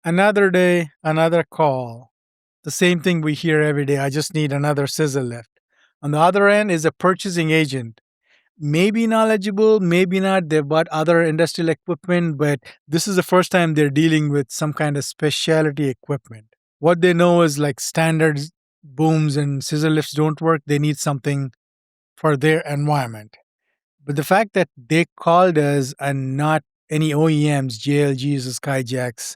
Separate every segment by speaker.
Speaker 1: Another day, another call. The same thing we hear every day. I just need another scissor lift. On the other end is a purchasing agent. Maybe knowledgeable, maybe not. They've bought other industrial equipment, but this is the first time they're dealing with some kind of specialty equipment. What they know is like standard booms and scissor lifts don't work. They need something for their environment. But the fact that they called us and not any OEMs, JLGs, or Skyjacks,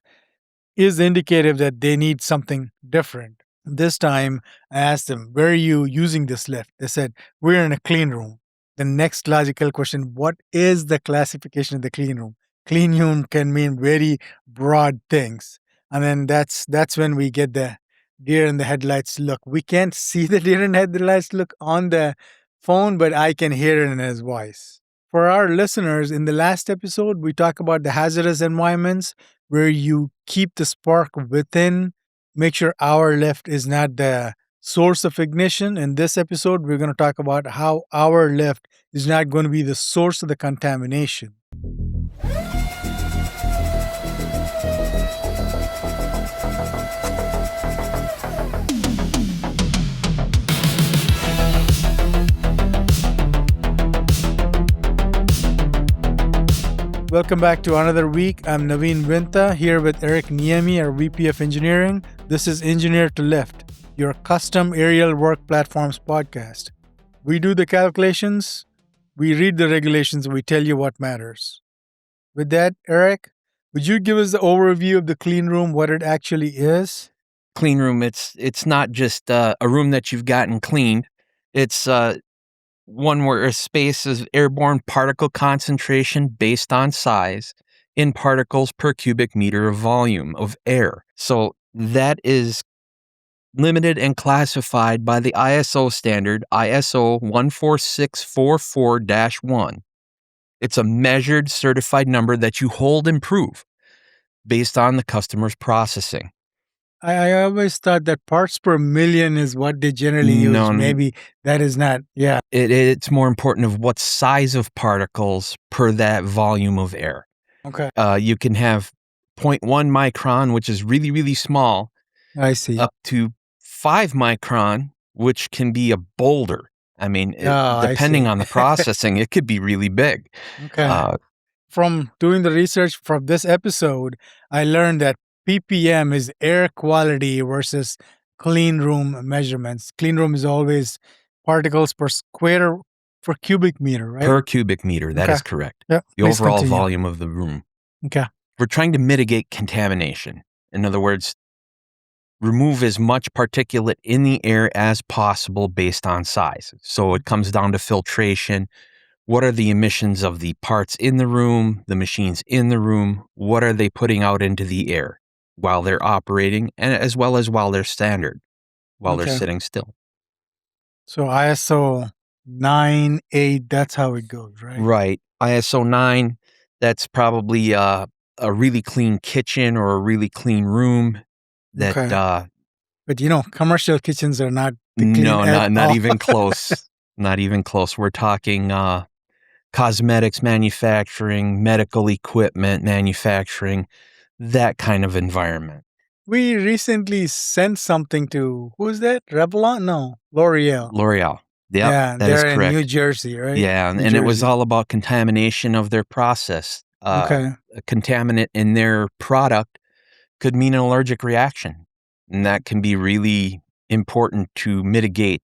Speaker 1: is indicative that they need something different. This time, I asked them, where are you using this lift? They said, we're in a clean room. The next logical question, what is the classification of the clean room? Clean room can mean very broad things. And then that's when we get the deer in the headlights look. We can't see the deer in the headlights look on the phone, but I can hear it in his voice. For our listeners, in the last episode, we talk about the hazardous environments where you keep the spark within, make sure our lift is not the source of ignition. In this episode, we're going to talk about how our lift is not going to be the source of the contamination. Welcome back to another week. I'm Naveen Vinta here with Eric Niemi, our VP of Engineering. This is Engineer to Lift, your custom aerial work platforms podcast. We do the calculations, we read the regulations, we tell you what matters. With that, Eric, would you give us the overview of the clean room, what it actually is?
Speaker 2: Clean room, it's not just a room that you've gotten cleaned. It's one where a space is airborne particle concentration based on size in particles per cubic meter of volume of air. So that is limited and classified by the ISO standard ISO 14644-1. It's a measured certified number that you hold and prove based on the customer's processing.
Speaker 1: I always thought that parts per million is what they generally use.
Speaker 2: No,
Speaker 1: Maybe that is not. Yeah.
Speaker 2: It's more important of what size of particles per that volume of air.
Speaker 1: Okay.
Speaker 2: You can have 0.1 micron, which is really, really small,
Speaker 1: I see.
Speaker 2: up to 5 micron, which can be a boulder. I mean, depending on the processing, it could be really big.
Speaker 1: Okay. From doing the research for this episode, I learned that ppm is air quality versus clean room measurements. Clean room is always particles per cubic meter, right?
Speaker 2: Per cubic meter, that is correct.
Speaker 1: Yep.
Speaker 2: The overall volume of the room.
Speaker 1: Okay.
Speaker 2: We're trying to mitigate contamination. In other words, remove as much particulate in the air as possible based on size. So it comes down to filtration. What are the emissions of the parts in the room, the machines in the room? What are they putting out into the air while they're operating, and as well as while they're they're sitting still?
Speaker 1: So ISO 9, 8, that's how it goes, right?
Speaker 2: Right. ISO 9, that's probably a really clean kitchen or a really clean room. That
Speaker 1: But commercial kitchens are not
Speaker 2: not even close. Not even close. We're talking cosmetics manufacturing, medical equipment manufacturing, that kind of environment.
Speaker 1: We recently sent something to, who's that? Revlon? No, L'Oreal.
Speaker 2: Yep,
Speaker 1: yeah,
Speaker 2: that is
Speaker 1: they're
Speaker 2: correct.
Speaker 1: In New Jersey, right?
Speaker 2: Yeah, and it was all about contamination of their process. A contaminant in their product could mean an allergic reaction, and that can be really important to mitigate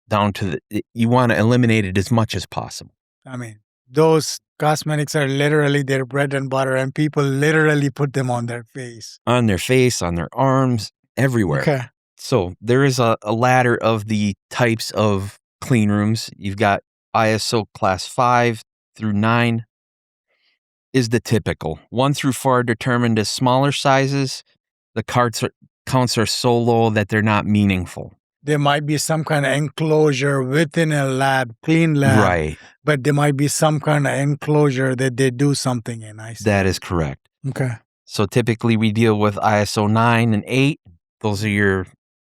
Speaker 2: down to you want to eliminate it as much as possible.
Speaker 1: I mean, those cosmetics are literally their bread and butter, and people literally put them on their face.
Speaker 2: On their face, on their arms, everywhere.
Speaker 1: Okay.
Speaker 2: So there is a ladder of the types of clean rooms. You've got ISO class 5 through 9 is the typical. 1 through 4 are determined as smaller sizes. The counts are so low that they're not meaningful.
Speaker 1: There might be some kind of enclosure within a lab, clean lab.
Speaker 2: Right.
Speaker 1: But there might be some kind of enclosure that they do something in. I see.
Speaker 2: That is correct.
Speaker 1: Okay.
Speaker 2: So typically we deal with ISO 9 and 8. Those are your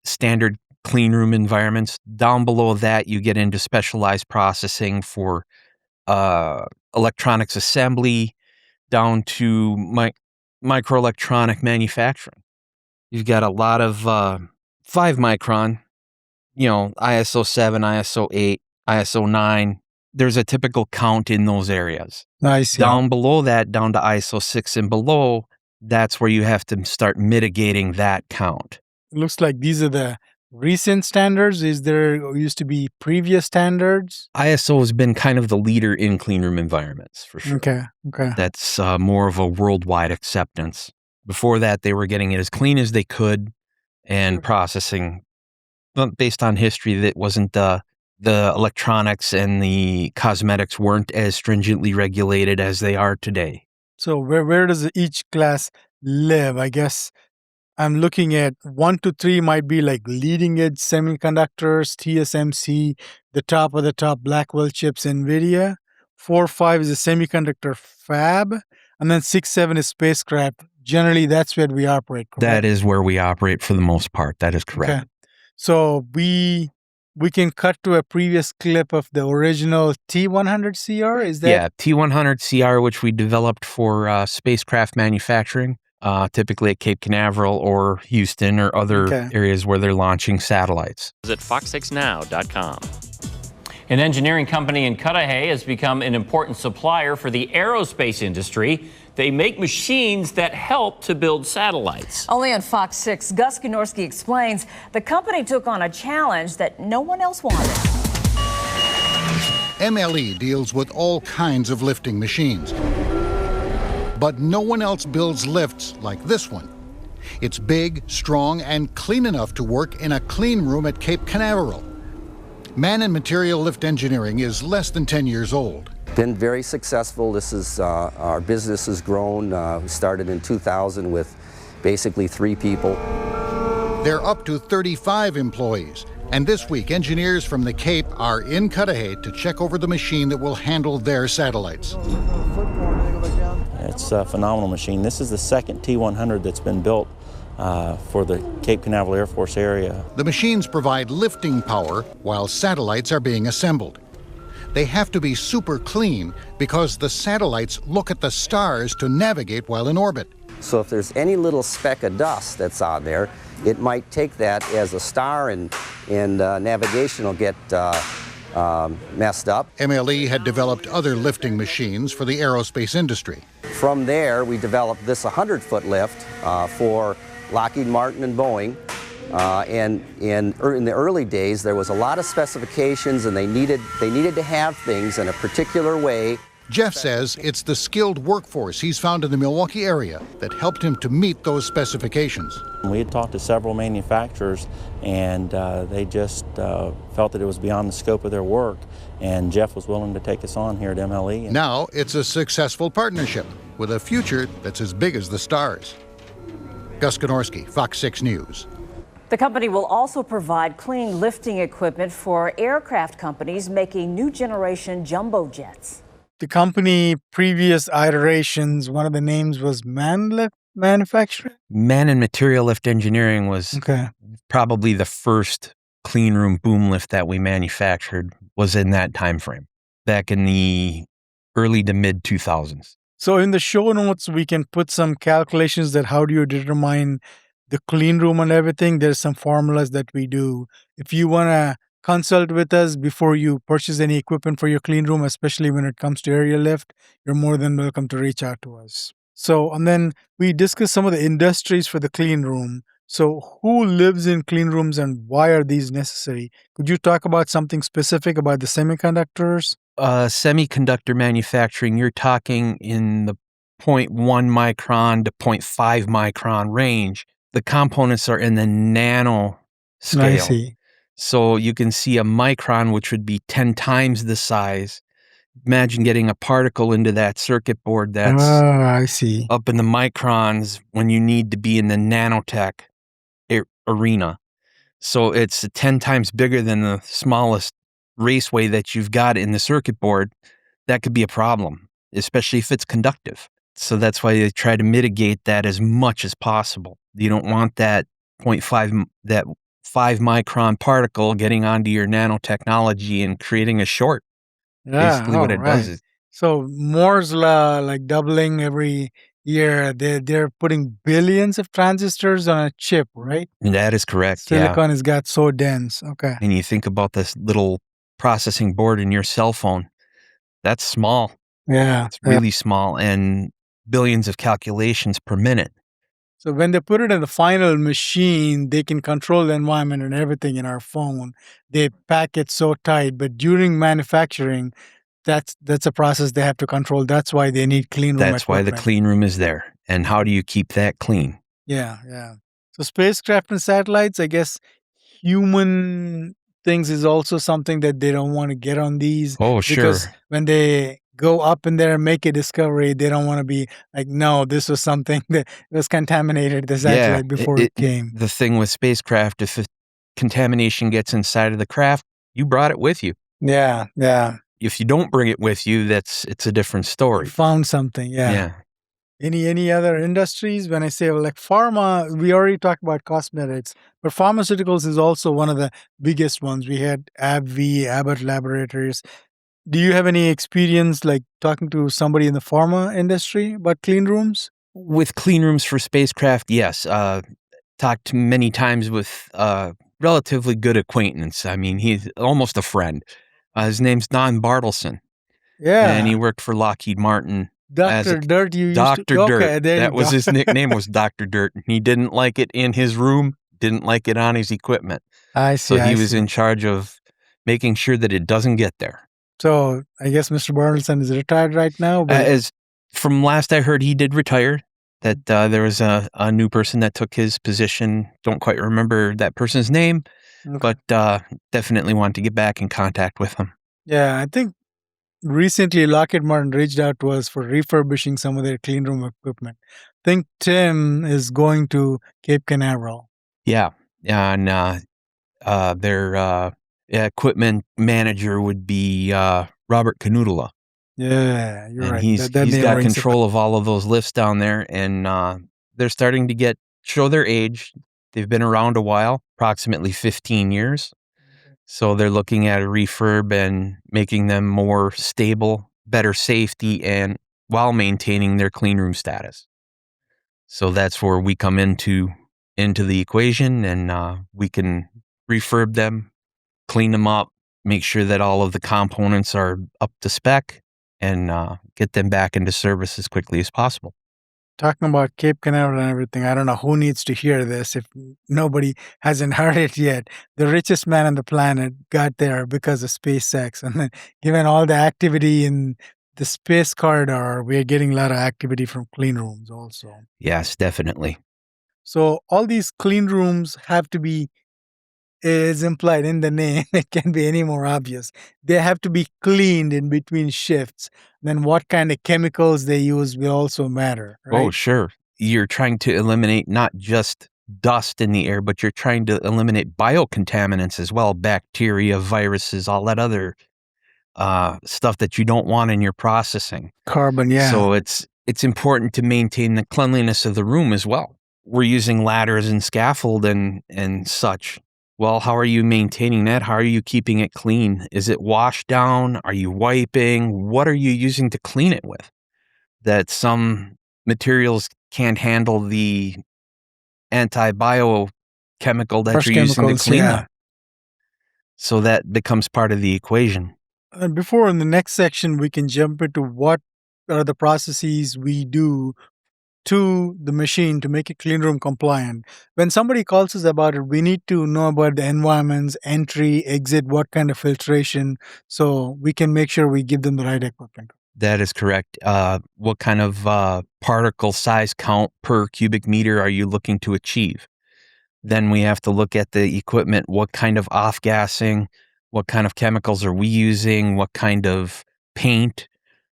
Speaker 2: standard clean room environments. Down below that, you get into specialized processing for electronics assembly, down to microelectronic manufacturing. You've got a lot of 5 micron, ISO 7, ISO 8, ISO 9. There's a typical count in those areas.
Speaker 1: I see.
Speaker 2: Down below that, down to ISO 6 and below, that's where you have to start mitigating that count.
Speaker 1: Looks like these are the recent standards. Is there used to be previous standards?
Speaker 2: ISO has been kind of the leader in cleanroom environments, for sure.
Speaker 1: Okay.
Speaker 2: That's more of a worldwide acceptance. Before that, they were getting it as clean as they could and processing. But based on history, that wasn't the electronics and the cosmetics weren't as stringently regulated as they are today.
Speaker 1: So where does each class live? I guess I'm looking at 1 to 3 might be like leading edge semiconductors, TSMC, the top of the top Blackwell chips, NVIDIA. 4, 5 is a semiconductor fab, and then 6, 7 is spacecraft. Generally, that's where we operate, correct?
Speaker 2: That is where we operate for the most part. That is correct.
Speaker 1: Okay. So we can cut to a previous clip of the original T100CR. Is that?
Speaker 2: Yeah, T100CR, which we developed for spacecraft manufacturing, typically at Cape Canaveral or Houston or other areas where they're launching satellites.
Speaker 3: Visit fox6now.com. An engineering company in Cudahy has become an important supplier for the aerospace industry. They make machines that help to build satellites.
Speaker 4: Only on Fox 6, Gus Gnorski explains the company took on a challenge that no one else wanted.
Speaker 5: MLE deals with all kinds of lifting machines. But no one else builds lifts like this one. It's big, strong, and clean enough to work in a clean room at Cape Canaveral. Man and Material Lift Engineering is less than 10 years old.
Speaker 6: Been very successful. This is our business has grown. We started in 2000 with basically 3 people.
Speaker 5: They're up to 35 employees. And this week, engineers from the Cape are in Cudahy to check over the machine that will handle their satellites.
Speaker 7: It's a phenomenal machine. This is the second T100 that's been built for the Cape Canaveral Air Force area.
Speaker 5: The machines provide lifting power while satellites are being assembled. They have to be super clean because the satellites look at the stars to navigate while in orbit.
Speaker 6: So if there's any little speck of dust that's on there, it might take that as a star and navigation will get messed up.
Speaker 5: MLE had developed other lifting machines for the aerospace industry.
Speaker 6: From there, we developed this 100-foot lift for Lockheed Martin and Boeing. And in the early days, there was a lot of specifications, and they needed to have things in a particular way.
Speaker 5: Jeff says it's the skilled workforce he's found in the Milwaukee area that helped him to meet those specifications.
Speaker 7: We had talked to several manufacturers, and they just felt that it was beyond the scope of their work, and Jeff was willing to take us on here at MLE.
Speaker 5: Now it's a successful partnership with a future that's as big as the stars. Gus Gnorski, Fox 6 News.
Speaker 4: The company will also provide clean lifting equipment for aircraft companies making new generation jumbo jets.
Speaker 1: The company previous iterations, one of the names was Manlift Manufacturing?
Speaker 2: Man and Material Lift Engineering was probably the first clean room boom lift that we manufactured was in that time frame, back in the early to mid 2000s.
Speaker 1: So in the show notes, we can put some calculations that how do you determine the clean room and everything. There's some formulas that we do. If you want to consult with us before you purchase any equipment for your clean room, especially when it comes to aerial lift, you're more than welcome to reach out to us. So, and then we discuss some of the industries for the clean room. So who lives in clean rooms and why are these necessary? Could you talk about something specific about the semiconductors?
Speaker 2: Semiconductor manufacturing, you're talking in the 0.1 micron to 0.5 micron range. The components are in the nano scale.
Speaker 1: I see.
Speaker 2: So you can see a micron, which would be 10 times the size. Imagine getting a particle into that circuit board that's
Speaker 1: I see.
Speaker 2: up in the microns when you need to be in the nanotech arena. So it's 10 times bigger than the smallest raceway that you've got in the circuit board. That could be a problem, especially if it's conductive. So that's why they try to mitigate that as much as possible. You don't want that 5 micron particle getting onto your nanotechnology and creating a short.
Speaker 1: Yeah,
Speaker 2: Basically what it does is.
Speaker 1: So Moore's law, like doubling every, Yeah, they're putting billions of transistors on a chip, right?
Speaker 2: And that is correct.
Speaker 1: Silicon has got so dense. Okay.
Speaker 2: And you think about this little processing board in your cell phone. That's small.
Speaker 1: Yeah.
Speaker 2: It's really small, and billions of calculations per minute.
Speaker 1: So when they put it in the final machine, they can control the environment and everything in our phone. They pack it so tight, but during manufacturing, that's a process they have to control. That's why they need clean room
Speaker 2: That's why the
Speaker 1: equipment.
Speaker 2: clean room is there. And how do you keep that clean?
Speaker 1: Yeah, yeah. So spacecraft and satellites, I guess human things is also something that they don't want to get on these
Speaker 2: Oh,
Speaker 1: because
Speaker 2: sure.
Speaker 1: when they go up in there and make a discovery, they don't want to be like, no, this was something that was contaminated, the satellite before it came.
Speaker 2: The thing with spacecraft, if contamination gets inside of the craft, you brought it with you.
Speaker 1: Yeah, yeah.
Speaker 2: If you don't bring it with you, it's a different
Speaker 1: You
Speaker 2: story.
Speaker 1: found something, yeah.
Speaker 2: Yeah.
Speaker 1: Any other industries? When I say like pharma, we already talked about cosmetics, but pharmaceuticals is also one of the biggest ones. We had AbbVie, Abbott Laboratories. Do you have any experience like talking to somebody in the pharma industry about clean rooms?
Speaker 2: With clean rooms for spacecraft, yes. Talked many times with relatively good acquaintance. I mean, he's almost a friend. His name's Don Bartleson, and he
Speaker 1: Yeah.
Speaker 2: worked for Lockheed Martin as a
Speaker 1: Dr. Dirt, you used
Speaker 2: Dr.
Speaker 1: to. Okay,
Speaker 2: Dirt.
Speaker 1: there you
Speaker 2: That was
Speaker 1: go.
Speaker 2: his nickname, was Dr. Dirt. He didn't like it in his room, didn't like it on his equipment.
Speaker 1: I see.
Speaker 2: So he
Speaker 1: I
Speaker 2: was
Speaker 1: see.
Speaker 2: in charge of making sure that it doesn't get there.
Speaker 1: So I guess Mr. Bartleson is retired right now, but
Speaker 2: As from last I heard, he did retire. That there was a new person that took his position. Don't quite remember that person's name,
Speaker 1: okay.
Speaker 2: but definitely want to get back in contact with him.
Speaker 1: Yeah, I think recently Lockheed Martin reached out to us for refurbishing some of their clean room equipment. I think Tim is going to Cape Canaveral.
Speaker 2: Yeah, and their equipment manager would be Robert Canoodla.
Speaker 1: Yeah, you're
Speaker 2: And
Speaker 1: right.
Speaker 2: he's
Speaker 1: That name
Speaker 2: got
Speaker 1: rings a
Speaker 2: control of all of those lifts down there, and they're starting to show their age. They've been around a while, approximately 15 years. So they're looking at a refurb and making them more stable, better safety, and while maintaining their clean room status. So that's where we come into the equation, and we can refurb them, clean them up, make sure that all of the components are up to spec, and get them back into service as quickly as possible.
Speaker 1: Talking about Cape Canaveral and everything, I don't know who needs to hear this if nobody hasn't heard it yet. The richest man on the planet got there because of SpaceX. And then, given all the activity in the space corridor, we're getting a lot of activity from clean rooms also.
Speaker 2: Yes, definitely.
Speaker 1: So, all these clean rooms have to be, is implied in the name. It can't be any more obvious. They have to be cleaned in between shifts. Then, what kind of chemicals they use will also matter, right?
Speaker 2: Oh, sure. You're trying to eliminate not just dust in the air, but you're trying to eliminate biocontaminants as well, bacteria, viruses, all that other stuff that you don't want in your processing.
Speaker 1: Carbon, yeah.
Speaker 2: So it's important to maintain the cleanliness of the room as well. We're using ladders and scaffold and such. Well, how are you maintaining that? How are you keeping it clean? Is it washed down? Are you wiping? What are you using to clean it with? That some materials can't handle the antibiochemical that
Speaker 1: Harsh
Speaker 2: you're using to
Speaker 1: chemicals,
Speaker 2: clean
Speaker 1: yeah.
Speaker 2: them. So that becomes part of the equation.
Speaker 1: And before in the next section, we can jump into what are the processes we do to the machine to make it clean room compliant. When somebody calls us about it, we need to know about the environments, entry, exit, what kind of filtration, so we can make sure we give them the right equipment.
Speaker 2: That is correct. What kind of particle size count per cubic meter are you looking to achieve? Then we have to look at the equipment. What kind of off-gassing? What kind of chemicals are we using? What kind of paint?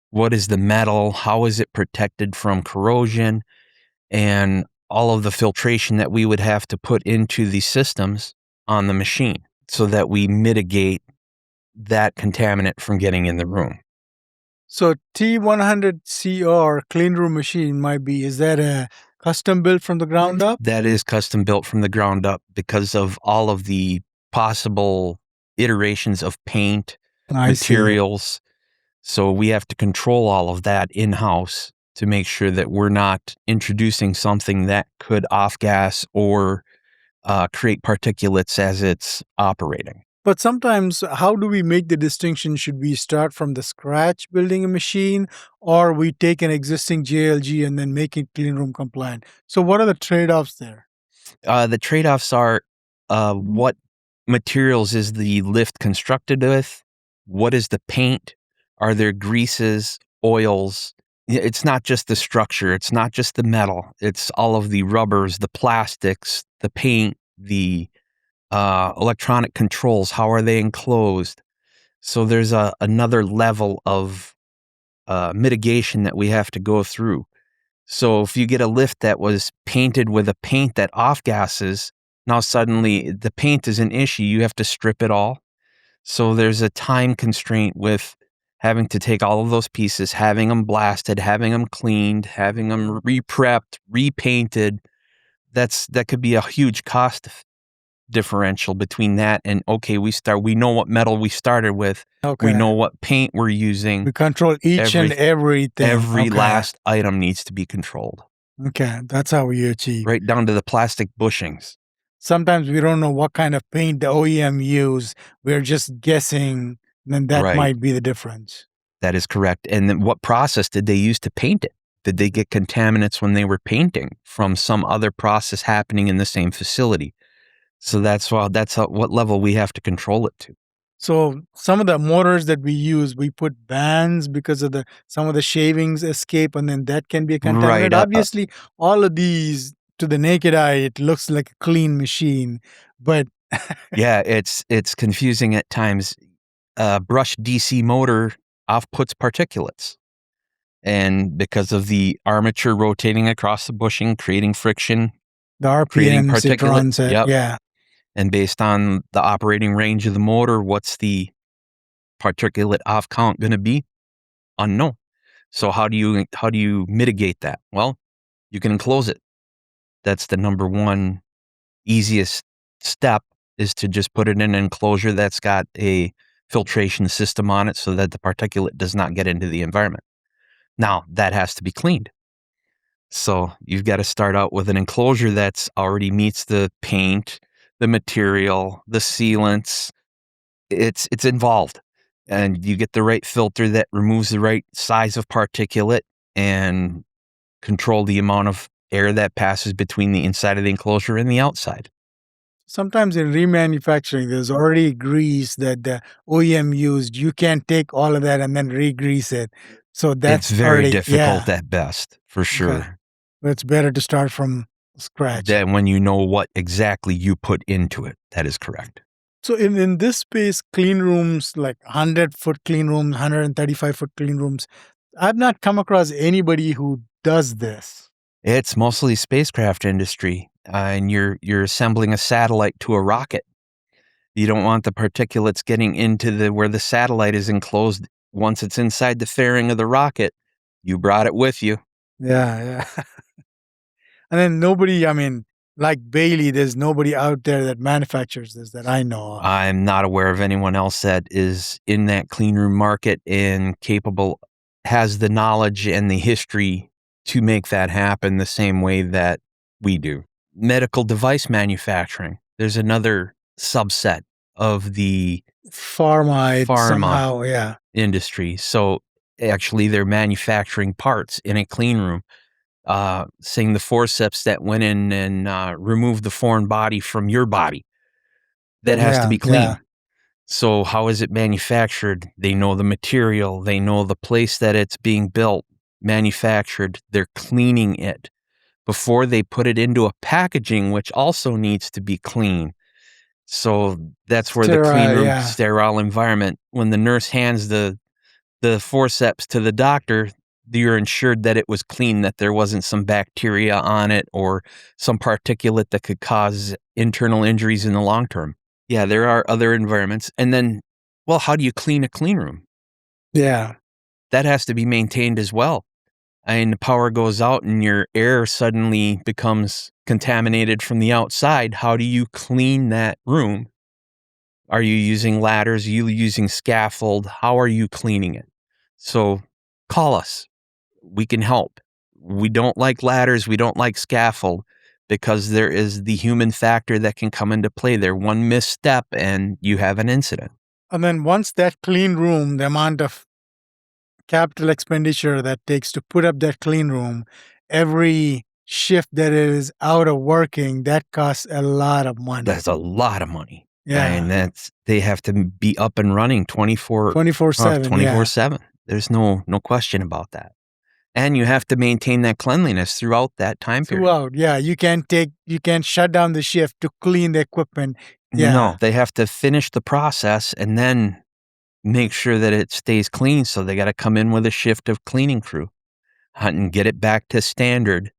Speaker 2: What is the metal? How is it protected from corrosion? And all of the filtration that we would have to put into the systems on the machine so that we mitigate that contaminant from getting in the room.
Speaker 1: So T100CR clean room machine might be, is that a custom built from the ground up?
Speaker 2: That is custom built from the ground up because of all of the possible iterations of paint,
Speaker 1: I see.
Speaker 2: materials. So we have to control all of that in-house to make sure that we're not introducing something that could off-gas or create particulates as it's operating.
Speaker 1: But sometimes, how do we make the distinction? Should we start from the scratch building a machine, or we take an existing JLG and then make it clean room compliant? So, what are the trade offs there?
Speaker 2: The trade-offs are what materials is the lift constructed with? What is the paint? Are there greases, oils? It's not just the structure. It's not just the metal. It's all of the rubbers, the plastics, the paint, the electronic controls. How are they enclosed? So there's another level of mitigation that we have to go through. So if you get a lift that was painted with a paint that off-gases, now suddenly the paint is an issue. You have to strip it all. So there's a time constraint with having to take all of those pieces, having them blasted, having them cleaned, having them re-prepped, repainted. That could be a huge cost differential between that and, okay, we know what metal we started with.
Speaker 1: Okay.
Speaker 2: We know what paint we're using.
Speaker 1: We control each and everything.
Speaker 2: Every
Speaker 1: Okay.
Speaker 2: last item needs to be controlled.
Speaker 1: Okay, that's how we achieve.
Speaker 2: Right down to the plastic bushings.
Speaker 1: Sometimes we don't know what kind of paint the OEM use. We're just guessing, then that
Speaker 2: Right.
Speaker 1: might be the difference.
Speaker 2: That is correct. And then what process did they use to paint it? Did they get contaminants when they were painting from some other process happening in the same facility? So that's what level we have to control it to.
Speaker 1: So some of the motors that we use, we put bands because of some of the shavings escape, and then that can be a contaminant.
Speaker 2: Right,
Speaker 1: Obviously, all of these, to the naked eye, it looks like a clean machine, but
Speaker 2: Yeah, it's confusing at times. Brush DC motor puts particulates. And because of the armature rotating across the bushing, creating friction,
Speaker 1: the
Speaker 2: creating
Speaker 1: RPMs it runs
Speaker 2: particulate.
Speaker 1: at,
Speaker 2: Yep.
Speaker 1: yeah.
Speaker 2: And based on the operating range of the motor, what's the particulate off count going to be? Unknown. So how do you mitigate that? Well, you can enclose it. That's the number one easiest step, is to just put it in an enclosure that's got a filtration system on it so that the particulate does not get into the environment. Now, that has to be cleaned. So you've got to start out with an enclosure that's already meets the paint, the material, the sealants. It's involved. And you get the right filter that removes the right size of particulate and control the amount of air that passes between the inside of the enclosure and the outside.
Speaker 1: Sometimes in remanufacturing, there's already grease that the OEM used. You can't take all of that and then re-grease it. So that's
Speaker 2: It's very
Speaker 1: already,
Speaker 2: difficult
Speaker 1: yeah.
Speaker 2: at best, for sure.
Speaker 1: Okay. But it's better to start from scratch.
Speaker 2: Then when you know what exactly you put into it, that is correct.
Speaker 1: So in this space, clean rooms, like 100-foot clean rooms, 135-foot clean rooms, I've not come across anybody who does this.
Speaker 2: It's mostly spacecraft industry, and you're assembling a satellite to a rocket. You don't want the particulates getting into where the satellite is enclosed. Once it's inside the fairing of the rocket, you brought it with you.
Speaker 1: Yeah. And then nobody, like Bailey, there's nobody out there that manufactures this that I know of.
Speaker 2: I'm not aware of anyone else that is in that clean room market and capable, has the knowledge and the history to make that happen the same way that we do. Medical device manufacturing, there's another subset of the
Speaker 1: Pharma somehow, yeah.
Speaker 2: industry. So actually they're manufacturing parts in a clean room, saying the forceps that went in and removed the foreign body from your body. That has to be clean.
Speaker 1: Yeah.
Speaker 2: So how is it manufactured? They know the material. They know the place that it's being built, manufactured. They're cleaning it before they put it into a packaging, which also needs to be clean. So that's where the clean room, sterile environment, when the nurse hands the forceps to the doctor, you're ensured that it was clean, that there wasn't some bacteria on it or some particulate that could cause internal injuries in the long term. Yeah, there are other environments. And then, well, how do you clean a clean room?
Speaker 1: Yeah.
Speaker 2: That has to be maintained as well. And the power goes out and your air suddenly becomes contaminated from the outside. How do you clean that room? Are you using ladders? Are you using scaffold? How are you cleaning it? So call us. We can help. We don't like ladders. We don't like scaffold because there is the human factor that can come into play there. One misstep and you have an incident.
Speaker 1: And then once that clean room, the amount of capital expenditure that takes to put up that clean room, every shift that it is out of working, that costs a lot of money.
Speaker 2: That's a lot of money.
Speaker 1: Yeah.
Speaker 2: And they have to be up and running
Speaker 1: 24/7.
Speaker 2: 24/7. There's no question about that. And you have to maintain that cleanliness throughout that time period.
Speaker 1: Throughout, yeah. You can't shut down the shift to clean the equipment. Yeah.
Speaker 2: No, they have to finish the process and then make sure that it stays clean. So they got to come in with a shift of cleaning crew and get it back to standard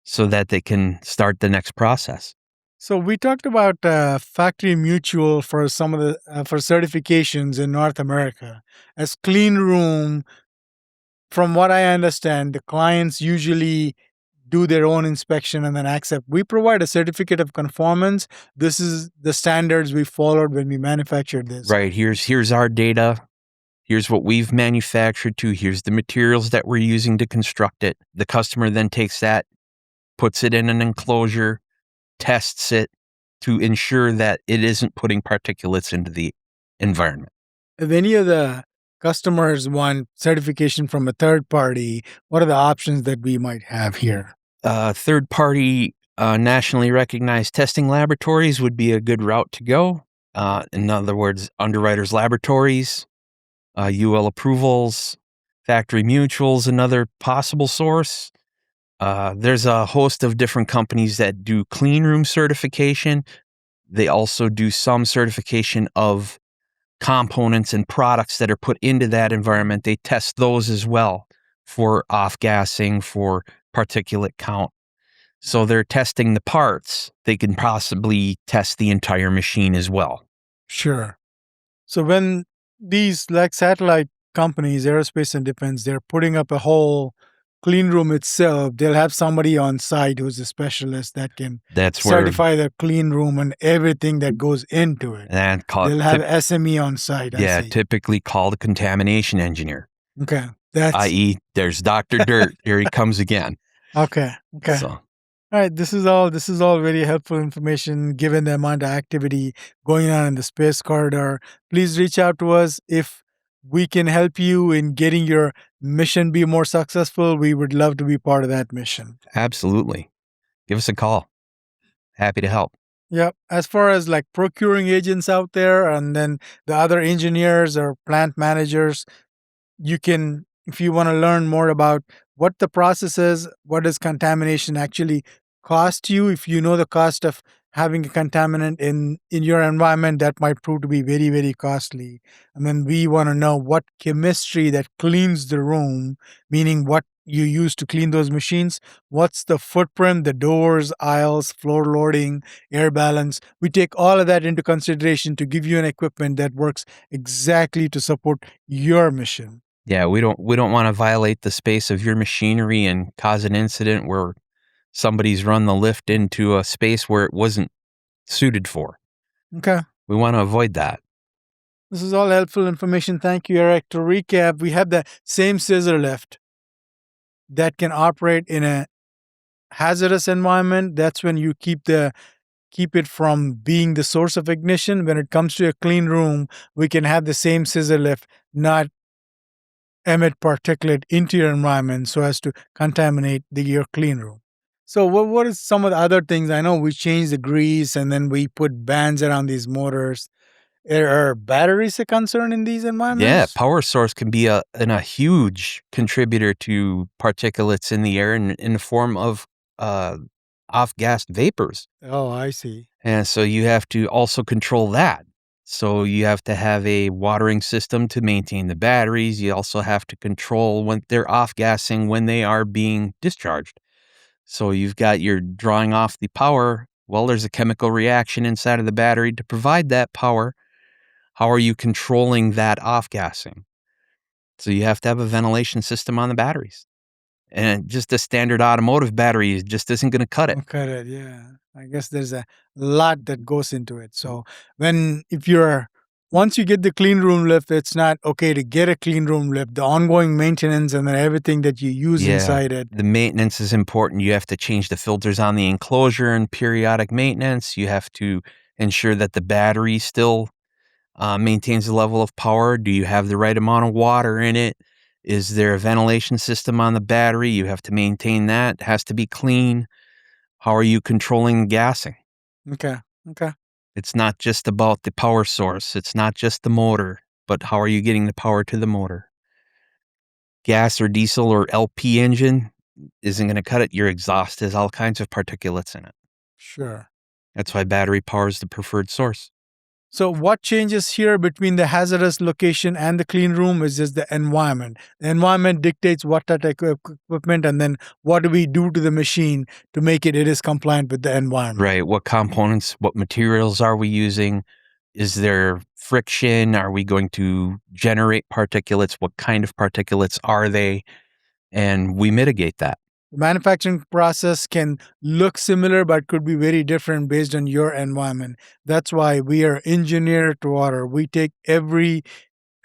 Speaker 2: so that they can start the next process.
Speaker 1: So we talked about factory mutual for some of the for certifications in North America. As clean room, from what I understand, the clients usually do their own inspection and then accept. We provide a certificate of conformance. This is the standards we followed when we manufactured this.
Speaker 2: Right. Here's our data. Here's what we've manufactured to. Here's the materials that we're using to construct it. The customer then takes that, puts it in an enclosure, tests it to ensure that it isn't putting particulates into the environment.
Speaker 1: If any of the customers want certification from a third party, what are the options that we might have here?
Speaker 2: Third party nationally recognized testing laboratories would be a good route to go. In other words, Underwriters Laboratories, UL approvals, factory mutuals, another possible source. There's a host of different companies that do clean room certification. They also do some certification of components and products that are put into that environment. They test those as well for off-gassing, for particulate count. So they're testing the parts. They can possibly test the entire machine as well.
Speaker 1: Sure. So when these like satellite companies, aerospace and defense, they're putting up a whole clean room itself, they'll have somebody on site who's a specialist that can certify the clean room and everything that goes into it.
Speaker 2: And
Speaker 1: they'll have SME on site.
Speaker 2: Yeah, typically called a contamination engineer.
Speaker 1: Okay.
Speaker 2: I.e., there's Dr. Dirt. Here he comes again.
Speaker 1: Okay. So. All right. This is all very helpful information given the amount of activity going on in the space corridor. Please reach out to us if we can help you in getting your mission be more successful. We would love to be part of that mission.
Speaker 2: Absolutely. Give us a call. Happy to help.
Speaker 1: Yep. As far as like procuring agents out there and then the other engineers or plant managers, you can, if you want to learn more about what the process is, what does contamination actually cost you, if you know the cost of having a contaminant in your environment, that might prove to be very, very costly. And then we want to know what chemistry that cleans the room, meaning what you use to clean those machines. What's the footprint, the doors, aisles, floor loading, air balance. We take all of that into consideration to give you an equipment that works exactly to support your mission.
Speaker 2: Yeah, we don't want to violate the space of your machinery and cause an incident where somebody's run the lift into a space where it wasn't suited for.
Speaker 1: Okay.
Speaker 2: We want to avoid that.
Speaker 1: This is all helpful information. Thank you, Eric. To recap, we have the same scissor lift that can operate in a hazardous environment. That's when you keep it from being the source of ignition. When it comes to a clean room, we can have the same scissor lift not emit particulate into your environment so as to contaminate your clean room. So what is some of the other things? I know we changed the grease and then we put bands around these motors. Are batteries a concern in these environments?
Speaker 2: Yeah, power source can be a huge contributor to particulates in the air in the form of off-gassed vapors.
Speaker 1: Oh, I see.
Speaker 2: And so you have to also control that. So you have to have a watering system to maintain the batteries. You also have to control when they're off-gassing when they are being discharged. So you're drawing off the power. Well, there's a chemical reaction inside of the battery to provide that power. How are you controlling that off-gassing? So you have to have a ventilation system on the batteries. And just a standard automotive battery just isn't going to cut it.
Speaker 1: Cut it, yeah. I guess there's a lot that goes into it. So if you're once you get the clean room lift, it's not okay to get a clean room lift. The ongoing maintenance and then everything that you use inside it.
Speaker 2: The maintenance is important. You have to change the filters on the enclosure and periodic maintenance. You have to ensure that the battery still maintains the level of power. Do you have the right amount of water in it? Is there a ventilation system on the battery? You have to maintain that. It has to be clean. How are you controlling the gassing?
Speaker 1: Okay.
Speaker 2: It's not just about the power source. It's not just the motor, but how are you getting the power to the motor? Gas or diesel or LP engine isn't going to cut it. Your exhaust has all kinds of particulates in it.
Speaker 1: Sure.
Speaker 2: That's why battery power is the preferred source.
Speaker 1: So what changes here between the hazardous location and the clean room is just the environment. The environment dictates what type of equipment and then what do we do to the machine to make it is compliant with the environment.
Speaker 2: Right. What components, what materials are we using? Is there friction? Are we going to generate particulates? What kind of particulates are they? And we mitigate that.
Speaker 1: The manufacturing process can look similar but could be very different based on your environment. That's why we are engineered to order. We take every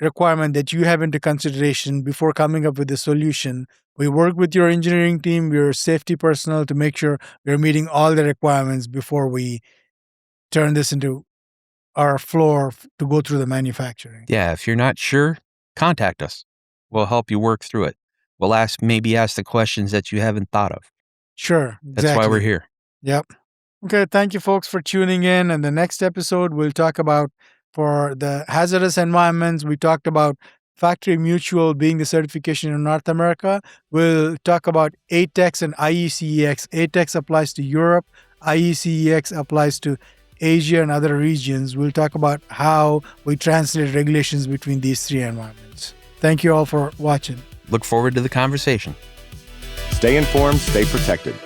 Speaker 1: requirement that you have into consideration before coming up with a solution. We work with your engineering team, your safety personnel to make sure we're meeting all the requirements before we turn this into our floor to go through the manufacturing.
Speaker 2: Yeah, if you're not sure, contact us. We'll help you work through it. We'll maybe ask the questions that you haven't thought of.
Speaker 1: Sure, exactly.
Speaker 2: That's why we're here.
Speaker 1: Yep. Okay, thank you folks for tuning in. And the next episode, we'll talk about, for the hazardous environments, we talked about Factory Mutual being the certification in North America. We'll talk about ATEX and IECEx. ATEX applies to Europe. IECEx applies to Asia and other regions. We'll talk about how we translate regulations between these three environments. Thank you all for watching.
Speaker 2: Look forward to the conversation.
Speaker 8: Stay informed, stay protected.